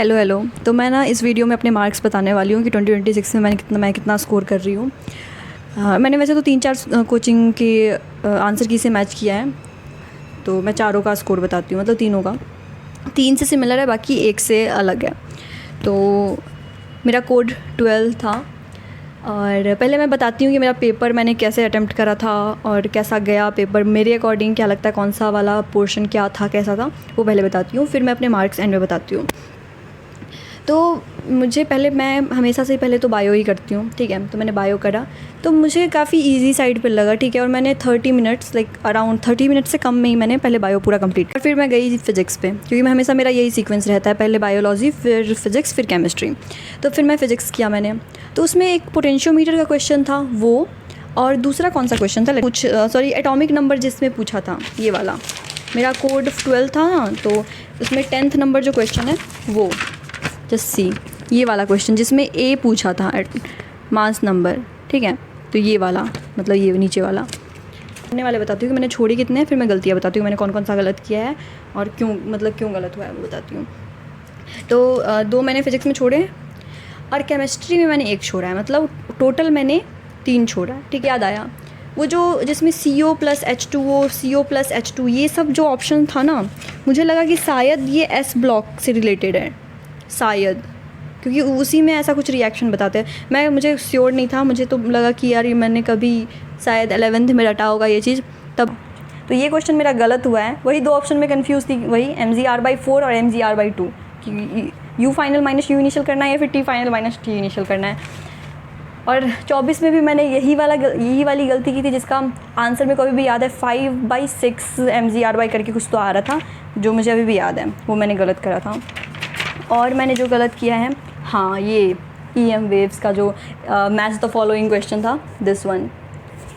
Hello hello. तो मैं ना इस वीडियो में अपने मार्क्स बताने वाली हूँ कि 2026 में मैं कितना स्कोर कर रही हूँ। मैंने वैसे तो 3-4 कोचिंग के आंसर की से मैच किया है, तो मैं चारों का स्कोर बताती हूँ, मतलब तीनों का। 3 से सिमिलर है, बाकी 1 से अलग है। तो मेरा कोड 12 था। और पहले मैं बताती हूँ कि मेरा पेपर मैंने कैसे अटेम्प्ट करा था और कैसा गया पेपर, मेरे अकॉर्डिंग क्या लगता है कौन सा वाला पोर्शन क्या था, कैसा था, वो पहले बताती हूँ। फिर मैं अपने मार्क्स एंड में बताती हूँ। तो मैं हमेशा से पहले तो बायो ही करती हूँ, ठीक है। तो मैंने बायो करा, तो मुझे काफ़ी इजी साइड पे लगा, ठीक है। और मैंने 30 मिनट्स अराउंड 30 मिनट से कम में ही मैंने पहले बायो पूरा कंप्लीट कर। फिर मैं गई फिज़िक्स पे, क्योंकि मैं हमेशा मेरा यही सीक्वेंस रहता है, पहले बायोलॉजी फिर फिज़िक्स फिर केमिस्ट्री। तो फिर मैं फ़िज़िक्स किया मैंने। तो उसमें एक पोटेंशियोमीटर का क्वेश्चन था वो, और दूसरा कौन सा क्वेश्चन था, एटॉमिक नंबर जिसमें पूछा था ये वाला। मेरा कोड 12 था ना, तो उसमें 10th नंबर जो क्वेश्चन है वो जस्ट सी, ये वाला क्वेश्चन जिसमें ए पूछा था मास नंबर, ठीक है। तो ये वाला, मतलब ये नीचे वाला करने वाले बताती हूँ कि मैंने छोड़ी कितने हैं, फिर मैं गलतियाँ बताती हूँ मैंने कौन कौन सा गलत किया है और क्यों गलत हुआ है वो बताती हूँ। तो 2 मैंने फिज़िक्स में छोड़े और केमिस्ट्री में मैंने 1 छोड़ा है, मतलब टोटल मैंने 3 छोड़ा है, ठीक है। याद आया वो जो जिसमें CO + H2O, CO + H2, ये सब जो ऑप्शन था ना, मुझे लगा कि शायद ये S ब्लॉक से रिलेटेड है, शायद, क्योंकि उसी में ऐसा कुछ रिएक्शन बताते हैं। मुझे श्योर नहीं था, मुझे तो लगा कि यार ये मैंने कभी शायद 11th में रटा होगा ये चीज़ तब। तो ये क्वेश्चन मेरा गलत हुआ है। वही 2 ऑप्शन में कंफ्यूज थी, वही MGR/4 और MGR/2 कि U फाइनल - U इनिशियल करना है या फिर T फाइनल - T इनिशियल करना है। और 24 में भी मैंने यही वाली गलती की थी, जिसका आंसर में कभी भी याद है 5/6 MGR/ करके कुछ तो आ रहा था, जो मुझे अभी भी याद है, वो मैंने गलत करा था। और मैंने जो गलत किया है, हाँ, ये EM वेव्स का जो मैच द फॉलोइंग क्वेश्चन था, दिस वन,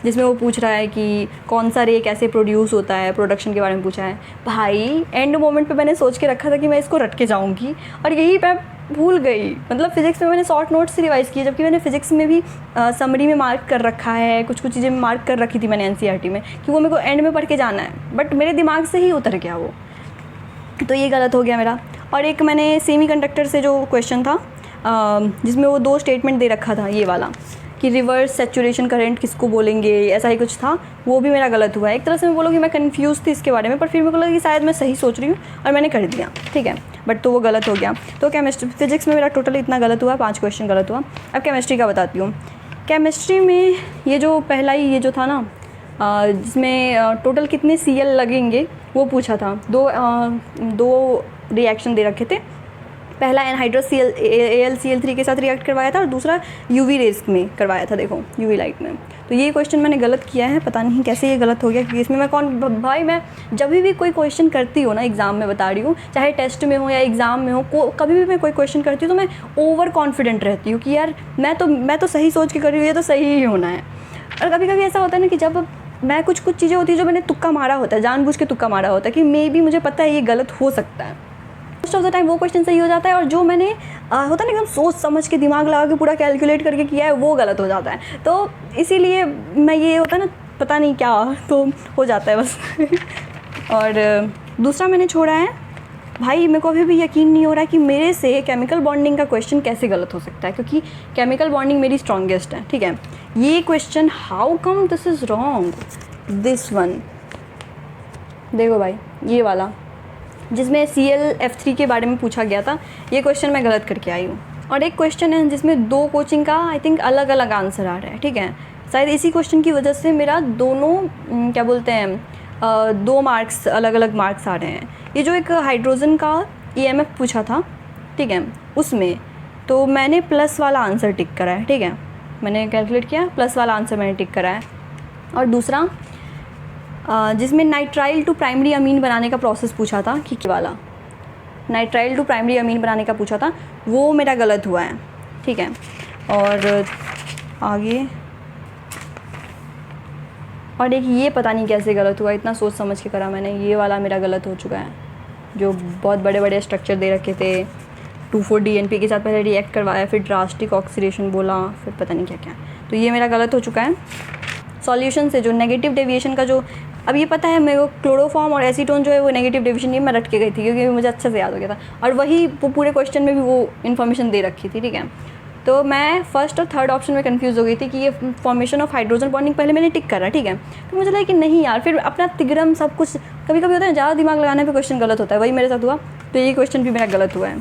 जिसमें वो पूछ रहा है कि कौन सा रे कैसे प्रोड्यूस होता है, प्रोडक्शन के बारे में पूछा है। भाई एंड मोमेंट पे मैंने सोच के रखा था कि मैं इसको रट के जाऊँगी, और यही मैं भूल गई। मतलब फ़िज़िक्स में मैंने शॉर्ट नोट्स से रिवाइज़ किया, जबकि मैंने फ़िज़िक्स में भी समरी में मार्क कर रखा है, कुछ चीज़ें में मार्क कर रखी थी मैंने NCERT में, कि वो मेरे को एंड में पढ़ के जाना है, बट मेरे दिमाग से ही उतर गया वो। तो ये गलत हो गया मेरा। और एक मैंने सेमीकंडक्टर से जो क्वेश्चन था, जिसमें वो 2 स्टेटमेंट दे रखा था, ये वाला कि रिवर्स सैचुरेशन करंट किसको बोलेंगे, ऐसा ही कुछ था, वो भी मेरा गलत हुआ है। एक तरह से मैं बोलूँ कि मैं कंफ्यूज थी इसके बारे में, पर फिर मेरे को लगा कि शायद मैं सही सोच रही हूँ और मैंने कर दिया, ठीक है। बट तो वो गलत हो गया। तो फिज़िक्स में मेरा टोटल इतना गलत हुआ, 5 क्वेश्चन गलत हुआ। अब केमिस्ट्री का बताती हूँ। केमिस्ट्री में ये जो पहला ही ये जो था ना, जिसमें टोटल कितने Cl लगेंगे वो पूछा था। 2 रिएक्शन दे रखे थे, पहला एनहाइड्रस AlCl3 के साथ रिएक्ट करवाया था और दूसरा UV रेज में करवाया था, देखो UV लाइट में। तो ये क्वेश्चन मैंने गलत किया है, पता नहीं कैसे ये गलत हो गया, क्योंकि इसमें मैं जब भी कोई क्वेश्चन करती हूँ ना एग्ज़ाम में, बता रही हूँ, चाहे टेस्ट में हो या एग्ज़ाम में हो, कभी भी मैं कोई क्वेश्चन करती हूँ तो मैं ओवर कॉन्फिडेंट रहती हूँ कि यार मैं तो सही सोच के कर रही हूँ, ये तो सही ही होना है। और कभी कभी ऐसा होता है ना कि जब मैं कुछ चीज़ें होती है जो मैंने तुक्का मारा होता है, जानबूझ के तुक्का मारा होता है कि मे बी मुझे पता है ये गलत हो सकता है, मोस्ट ऑफ द टाइम वो क्वेश्चन सही हो जाता है, और जो मैंने होता है ना एकदम सोच समझ के दिमाग लगा के पूरा कैलकुलेट करके किया है, वो गलत हो जाता है। तो इसीलिए मैं, ये होता है ना पता नहीं क्या, तो हो जाता है बस। और दूसरा मैंने छोड़ा है, भाई मेरे को अभी भी यकीन नहीं हो रहा है कि मेरे से केमिकल बॉन्डिंग का क्वेश्चन कैसे गलत हो सकता है, क्योंकि केमिकल बॉन्डिंग मेरी स्ट्रॉन्गेस्ट है, ठीक है। ये question how come this is wrong, this one देखो भाई, ये वाला जिसमें ClF3 के बारे में पूछा गया था, ये क्वेश्चन मैं गलत करके आई हूँ। और एक क्वेश्चन है जिसमें 2 कोचिंग का आई थिंक अलग अलग आंसर आ रहा है, ठीक है। शायद इसी क्वेश्चन की वजह से मेरा दोनों क्या बोलते हैं 2 मार्क्स अलग अलग मार्क्स आ रहे हैं। ये जो एक हाइड्रोजन का EMF पूछा था, ठीक है, उसमें तो मैंने प्लस वाला आंसर टिक करा है, ठीक है। मैंने कैलकुलेट किया, प्लस वाला आंसर मैंने टिक करा है। और दूसरा जिसमें नाइट्राइल टू प्राइमरी अमीन बनाने का प्रोसेस पूछा था, कि वाला नाइट्राइल टू प्राइमरी अमीन बनाने का पूछा था, वो मेरा गलत हुआ है, ठीक है। और आगे और एक ये पता नहीं कैसे गलत हुआ, इतना सोच समझ के करा मैंने, ये वाला मेरा गलत हो चुका है, जो बहुत बड़े बड़े स्ट्रक्चर दे रखे थे, 2,4-DNP के साथ पहले रिएक्ट करवाया, फिर ड्रास्टिक ऑक्सीडेशन बोला, फिर पता नहीं क्या क्या, तो ये मेरा गलत हो चुका है। सॉल्यूशन से जो नेगेटिव डेविएशन का जो अब ये पता है मेरे को क्लोरोफॉर्म और एसीटोन जो है वो नेगेटिव डिविजन नहीं, मैं रट के गई थी क्योंकि मुझे अच्छे से याद हो गया था, और वही वो पूरे क्वेश्चन में भी वो इन्फॉर्मेशन दे रखी थी, ठीक है। तो मैं फर्स्ट और थर्ड ऑप्शन में कंफ्यूज हो गई थी कि ये फॉर्मेशन ऑफ हाइड्रोजन बॉन्डिंग पहले मैंने टिक करा, ठीक है। तो मुझे लगा कि नहीं यार, फिर अपना तिग्रम सब कुछ कभी कभी होता है ज़्यादा दिमाग लगाने पे क्वेश्चन गलत होता है, वही मेरे साथ हुआ। तो ये क्वेश्चन भी मेरा गलत हुआ है।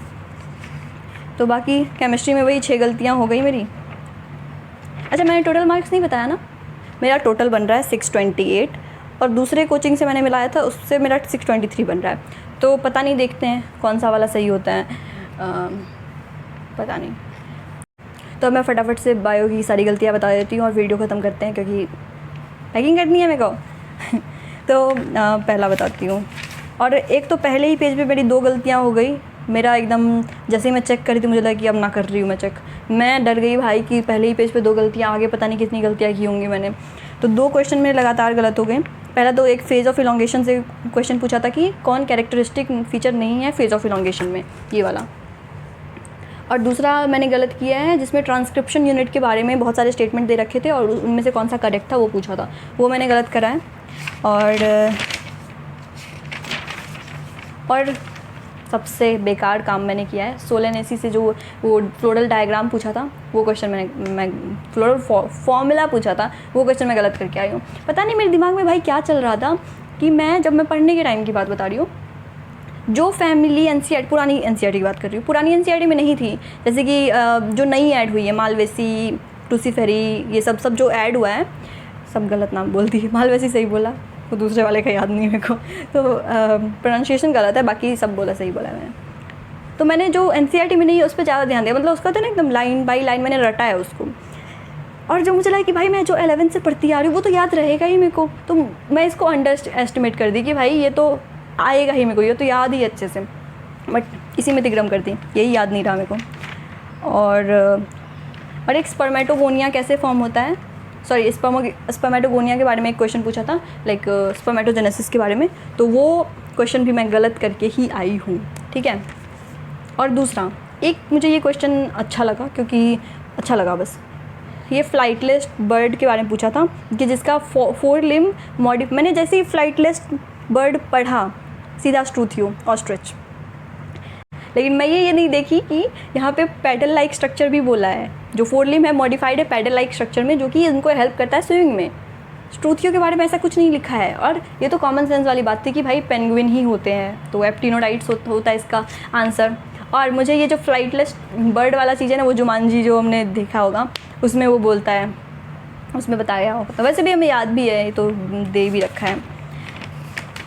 तो बाकी केमिस्ट्री में वही 6 गलतियाँ हो गई मेरी। अच्छा, मैंने टोटल मार्क्स नहीं बताया ना, मेरा टोटल बन रहा है 628, और दूसरे कोचिंग से मैंने मिलाया था उससे मेरा 623 बन रहा है। तो पता नहीं, देखते हैं कौन सा वाला सही होता है, पता नहीं। तो मैं फटाफट से बायो की सारी गलतियाँ बता देती हूँ और वीडियो ख़त्म करते हैं क्योंकि पैकिंग करनी है मेरे को। तो पहला बताती हूँ, और एक तो पहले ही पेज पे मेरी 2 गलतियाँ हो गई। मेरा एकदम जैसे ही मैं चेक करी थी मुझे लगा कि अब ना कर रही हूँ मैं चेक, मैं डर गई भाई कि पहले ही पेज पे 2 गलतियाँ, आगे पता नहीं कितनी गलतियाँ की होंगी मैंने। तो 2 क्वेश्चन मेरे लगातार गलत हो गए। पहला तो एक फेज़ ऑफ इलॉन्गेशन से क्वेश्चन पूछा था कि कौन कैरेक्टरिस्टिक फीचर नहीं है फेज़ ऑफ इलॉन्गेशन में, ये वाला। और दूसरा मैंने गलत किया है जिसमें ट्रांसक्रिप्शन यूनिट के बारे में बहुत सारे स्टेटमेंट दे रखे थे और उनमें से कौन सा करेक्ट था वो पूछा था, वो मैंने गलत करा है। और सबसे बेकार काम मैंने किया है, सोलेनेसी से जो वो फ्लोरल डायग्राम पूछा था वो क्वेश्चन मैं फ्लोरल फॉर्मूला पूछा था वो क्वेश्चन मैं गलत करके आई हूँ। पता नहीं मेरे दिमाग में भाई क्या चल रहा था कि मैं, जब मैं पढ़ने के टाइम की बात बता रही हूँ, जो फैमिली एनसीईआरटी, पुरानी एनसीईआरटी की बात कर रही हूँ, पुरानी एनसीईआरटी में नहीं थी, जैसे कि जो नई ऐड हुई है मालवेसी, टूसीफेरी, ये सब जो ऐड हुआ है, सब गलत नाम बोलती है, मालवेसी सही बोला, वो दूसरे वाले का याद नहीं मेरे को, तो प्रोनाउंसिएशन गलत है, बाकी सब बोला सही बोला मैंने। तो मैंने जो एनसीईआरटी में नहीं है उस पर ज़्यादा ध्यान दिया, मतलब उसका तो ना एकदम लाइन बाई लाइन मैंने रटा है उसको। और जो मुझे लगा कि भाई मैं जो 11 से पढ़ती आ रही हूँ वो तो याद रहेगा ही मेरे को, तो मैं इसको अंडर एस्टिमेट कर दी कि भाई ये तो आएगा ही मेरे को, ये तो याद ही अच्छे से, बट इसी में तिग्रम कर दी, यही याद नहीं रहा मेरे को। और एक स्पर्मेटोगोनिया कैसे फॉर्म होता है, सॉरी स्पर्मेटोगोनिया के बारे में एक क्वेश्चन पूछा था, लाइक स्पर्मेटोजेनेसिस के बारे में, तो वो क्वेश्चन भी मैं गलत करके ही आई हूँ, ठीक है। और दूसरा एक मुझे ये क्वेश्चन अच्छा लगा, क्योंकि अच्छा लगा बस, ये फ्लाइटलेस बर्ड के बारे में पूछा था कि जिसका 4 लिम्ब मैंने जैसे ही फ्लाइटलेस बर्ड पढ़ा सीधा स्ट्रूथियो ऑस्ट्रिच, लेकिन मैं ये नहीं देखी कि यहाँ पे पैडल लाइक स्ट्रक्चर भी बोला है, जो 4 लिम्ब है मॉडिफाइड है पैडल लाइक स्ट्रक्चर में, जो कि इनको हेल्प करता है स्विमिंग में। स्ट्रूथियो के बारे में ऐसा कुछ नहीं लिखा है, और ये तो कॉमन सेंस वाली बात थी कि भाई पेंगुइन ही होते हैं, तो एप्टिनोडाइट्स होता है इसका आंसर। और मुझे ये जो फ्लाइटलेस बर्ड वाला चीज़ है ना, वो जुमांजी जो हमने देखा होगा उसमें वो बोलता है, उसमें बताया होगा, वैसे भी हमें याद भी है, तो दे भी रखा है,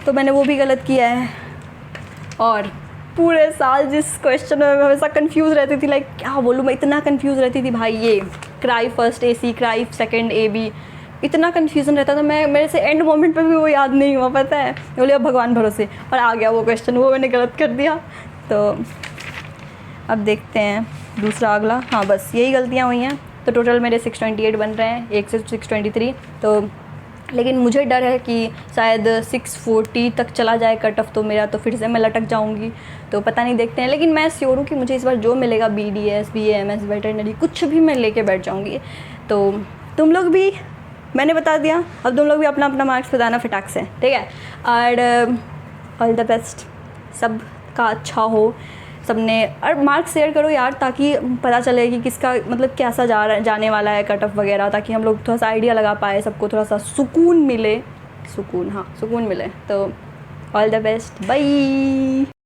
तो मैंने वो भी गलत किया है। और पूरे साल जिस क्वेश्चन में मैं हमेशा कंफ्यूज रहती थी, लाइक क्या बोलूँ, मैं इतना कंफ्यूज रहती थी भाई, ये cry first AC, cry second AB, इतना कन्फ्यूज़न रहता था, मैं मेरे से एंड मोमेंट पे भी वो याद नहीं हुआ, पता है, बोले अब भगवान भरोसे, और आ गया वो क्वेश्चन, वो मैंने गलत कर दिया। तो अब देखते हैं दूसरा अगला, हाँ बस यही गलतियाँ हुई हैं, तो टोटल मेरे 628 बन रहे हैं, 1 से 623। तो लेकिन मुझे डर है कि शायद 640 तक चला जाए कट ऑफ, तो मेरा तो फिर से मैं लटक जाऊंगी, तो पता नहीं, देखते हैं। लेकिन मैं श्योर हूँ कि मुझे इस बार जो मिलेगा BDS BAMS वेटरनरी कुछ भी मैं लेके बैठ जाऊंगी। तो तुम लोग भी, मैंने बता दिया, अब तुम लोग भी अपना अपना मार्क्स बताना फटाक से, ठीक है। और ऑल द बेस्ट, सब का अच्छा हो सबने, और मार्क्स शेयर करो यार, ताकि पता चले कि किसका मतलब कैसा जाने वाला है कट ऑफ वगैरह, ताकि हम लोग थोड़ा सा आइडिया लगा पाए, सबको थोड़ा सा सुकून मिले, सुकून मिले। तो ऑल द बेस्ट, बाय।